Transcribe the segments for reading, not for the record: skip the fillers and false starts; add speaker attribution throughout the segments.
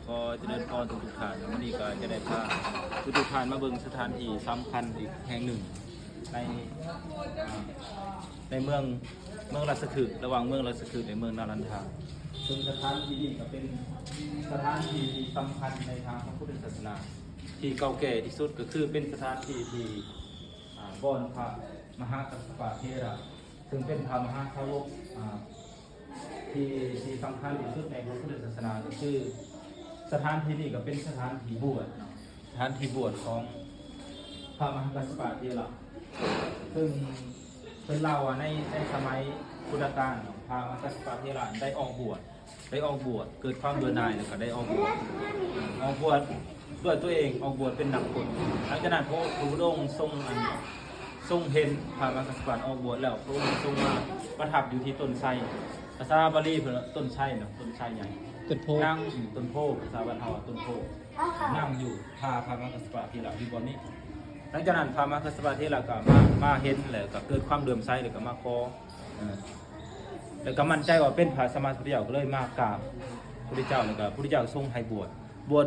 Speaker 1: ก็จะเดินพอทุกฐานวันนี้ก็จะได้พาทุกฐานมาเบิ่งสถานที่สำคัญอีกแห่งหนึ่งในในเมืองราชคฤห์ระหว่างเมืองราชคฤห์ในเมืองนารันทาซึ่งสถานที่นี้ก็เป็นสถานที่ที่สำคัญในทางพระพุทธศาสนาที่เก่าแก่ที่สุดก็คือเป็นสถานที่ที่บ่อนพระมหากัสสปะเทระซึ่งเป็นพระมหาสาวกที่สำคัญที่สุดในพระพุทธศาสนาก็คือสถานที่นี้ก็เป็นสถานที่บวชสถานที่บวชของพระมหากัสสปะเทระซึ่งเป็นเล่าในสมัยพุทธกาลพระมหากัสสปะเทระได้ออกบวชเกิดความเบื่อหน่ายแล้วก็ได้ออกบวชด้วยตัวเองออกบวชเป็นนักบวชหลังจากนั้นพระพุทธองค์ทรงเห็นพระมหากัสสปะออกบวชแล้วพระองค์ทรงมาประทับอยู่ที่ต้นไทรภาษาบาลีเพิ่นต้นไทรเนาะต้นไทรใหญ่นั่งอยู่ต้นโพภาษาบ้านเฮาต้นโพนั่งอยู่พระมหากัสสปะเทระอยู่บนนี้หลังจากนั้นพระมหากัสสปะเทระก็มาเห็นแล้วก็เกิดความเลื่อมใสแล้วก็มาขอแล้วก็มั่นใจว่าเป็นพระสัมมาสัมพุทธเจ้าก็เลยมากราบพระพุทธเจ้าแล้วก็พระพุทธเจ้าทรงให้บวช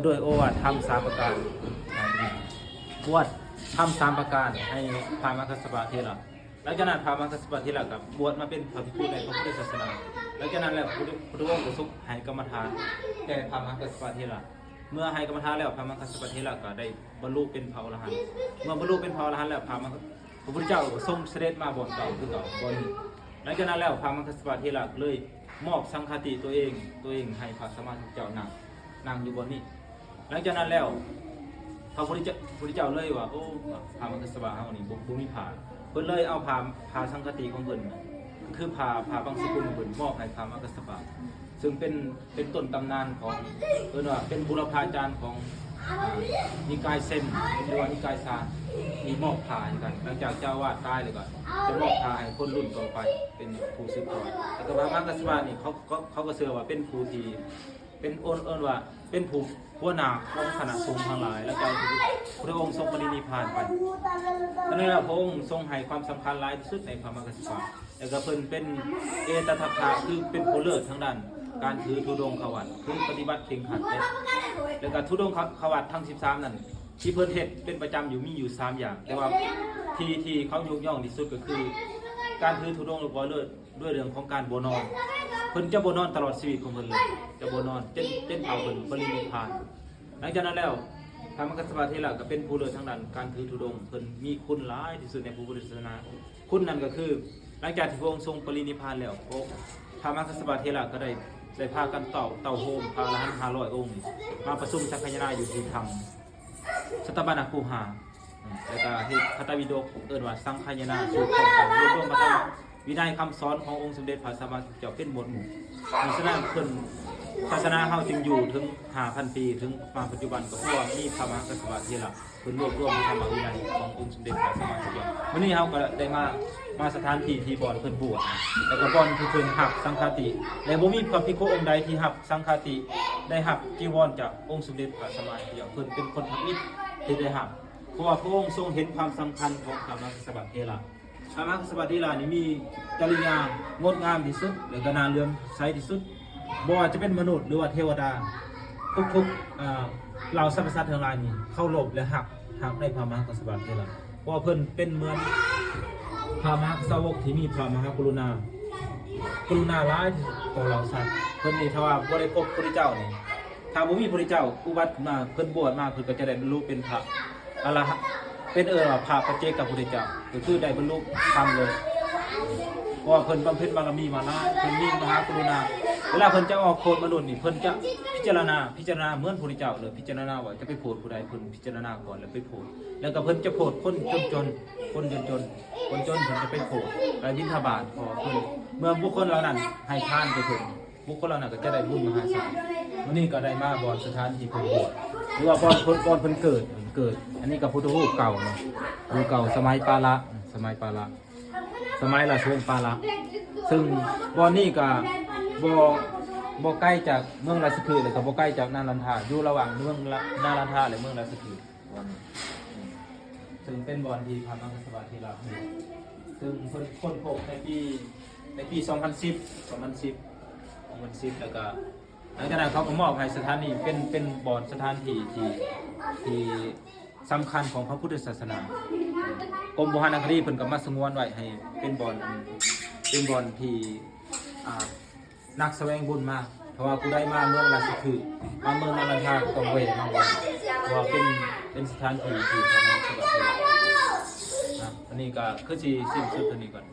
Speaker 1: ด้วยโอวาทธรรม3ประการบวชธรรม3ประการให้พระมหากัสสปะเทระหลังจากนั้นพระมหากัสสปะเทระก็บวชมาเป็นพระภิกษุในพระพุทธศาสนาหลังจากนั้นแล้วพระพุทธองค์ก็ทรงให้กรรมฐานแก่พระมหากัสสปะเทระเมื่อให้กรรมฐานแล้วพระมหากัสสปะเทระก็ได้บรรลุเป็นพระอรหันต์เมื่อบรรลุเป็นพระอรหันต์แล้วพระพุทธเจ้าก็ทรงเสด็จมาบ่อนเก่าคือเก่าบ่อนนี้หลังจากนั้นแล้วพระมหากัสสปะเทระเลยมอบสังฆติตัวเองให้พระสัมมาสัมพุทธเจ้านั่งอยู่บนนี้หลังจากนั้นแล้วพระพุทธเจ้าเลยว่าโอ้พระมหากัสสปะเฮานี่บ่มีผ่าเพิ่นเลยเอาผ่าสังฆติของเพิ่นคือผ่าบางสกุลของเพิ่นมอบให้พระมหากัสสปะซึ่งเป็นต้นตำนานของเพิ่นว่าเป็นบุรพาจารย์ของนิกายเซนหรือว่านิกายซานมีมอบผ่าให้กันหลังจากเจ้าวาดตายเลยก็จะมอบผ่าให้คนรุ่นต่อไปเป็นผู้สืบทอดแต่พระมหากัสสปะนี่เขาก็เชื่อว่าเป็นผู้ที่เป็นว่าเป็นผู้หัวหน้าของคณะสงฆ์ทั้งหลายแล้วก็พระองค์ทรงปรินิพพานไปดังนั้นพระองค์ทรงให้ความสำคัญหลายที่สุดในพระมหากัสสปะแล้วก็เพิ่นเป็นเอตทัคคะคือเป็นผู้เลิศทั้งด้านการถือธุดงค์ขวัตคือปฏิบัติเข่งขันแล้วก็ธุดงค์ขวัตทั้ง13นั่นที่เพิ่นเฮ็ดเป็นประจำอยู่มีอยู่3อย่างแต่ว่าที่เขายกย่องที่สุดก็คือการถือธุดงค์หรือว่าเลิศด้วยเรื่องของการบ่นอนเพิ่นจะบ่นอนตลอดชีวิตของเพิ่นเลยจะบ่นอนเต้นเผาเพิ่นปรินิพพานหลังจากนั้นแล้วพระมหากัสสปะเทระก็เป็นผู้เลิศทั้งนั้นการถือธุดงค์เพิ่นมีคุณหลายที่สุดในพระพุทธศาสนาคุณนั้นก็คือหลังจากที่พระองค์ทรงปรินิพพานแล้วพระมหากัสสปะเทระก็ได้พากันเต่าโฮมพระอรหันต์500องค์มาประชุมสังฆนาอยู่ที่ธรรมสัตตบานาคูหาแล้วก็ที่พระไตรปิฎกเอิ้นว่าสังฆนาสู่ของกันรวบรวมมาทั้งวินัยคำสอนขององค์สมเด็จพระสัมมาสัมพุทธเจ้าเป็นหมวดหมู่มีฉะนั้นเพิ่นศาสนาเฮาจึงอยู่ถึง 5,000 ปีถึงมาปัจจุบันก็เพราะว่ามีพระมหากัสสปะเทระเพิ่นรวบรวมธรรมวินัยขององค์สมเด็จพระสัมมาสัมพุทธเจ้าวันนี้เฮาก็ได้มาสถานที่ที่บ่อนเพิ่นบวชแล้วก็บ่อนที่เพิ่นรับสังฆติและบ่มีพระภิกขุองค์ใดที่รับสังฆติได้รับจีวรจากองค์สมเด็จพระสัมมาสัมพุทธเจ้าเพิ่นเป็นคนทำอิฐที่ได้รับเพราะว่าพระองค์ทรงเห็นความสำคัญของพระมหากัสสปะเทระพระมหากัสสปะเทระนี่มีจริยางดงามที่สุดและก็น่าเลื่อมใสที่สุดบ่ว่าจะเป็นมนุษย์หรือว่าเทวดาทุกเหล่าสรรพสัตว์ทั้งหลายนี่เคารพและฮักในพระมหากัสสปะเทระเพราะเพิ่นเป็นเหมือนพระมหาสาวกที่มีพระมหากรุณาหลายต่อเหล่าสัตว์เพิ่นนี่ถ้าว่าบ่ได้พบพระพุทธเจ้านี่ถ้าบ่มีพระพุทธเจ้าอุบัติมาเพิ่นบวชมาเพิ่นก็จะได้บรรลุเป็นพระอรหันต์เป็นว่าพระปัจเจกพุทธเจ้าก็คือได้บรรลุธรรมเลยเพราะว่าเพิ่นบำเพ็ญบารมีมาหลายเพิ่นมีมหากรุณาเวลาเพิ่นจะออกโทษมนุษย์นี่เพิ่นจะพิจารณาเหมือนพระพุทธเจ้าเลยพิจารณาว่าจะไปโปรดผู้ใดเพิ่นพิจารณาก่อนแล้วไปโปรดแล้วก็เพิ่นจะโปรดคนจนเพิ่นจะไปโปรดไปบิณฑบาตขอเพิ่นเมื่อบุคคลเหล่านั้นให้ทานไปเพิ่นบุคคลเหล่านั้นก็จะได้บุญมหาศาลมื้อนี้ก็ได้มาบ่อนสถานที่เพิ่นบวชหรือว่าบ่อนเพิ่นเกิดอันนี้ก็พุทธรูปเก่าเนาะรูปเก่าสมัยปาละสมัยราชวงศ์ปาละซึ่งบ่อนนี้ก็บ่ใกล้จากเมืองราชคฤห์เลยก็บ่ใกล้จากนารันทาอยู่ระหว่างเมืองนารันทาและเมืองราชคฤห์ซึ่งเป็นบ่อนที่พระมหากัสสปะเทระซึ่งเพิ่นค้นพบในปี2010แล้วก็ หลังจากนั้นเขาก็มอบให้สถานนี้เป็นบอนสถานที่สำคัญของพระพุทธศาสนากรมโบราณคดีเพิ่นก็มาสงวนไว้ให้เป็นบอนที่นักแสวงบุญมาเพราะว่าผู้ใดมาเมืองราชคือมาเมืองนารันทาก็ต้องเวทมาบ่เพราะว่าเป็นสถานที่ที่ทำให้สวัสดิ์อันนี้ก็คือสิสิ้นสุดตัวนี้ก่อน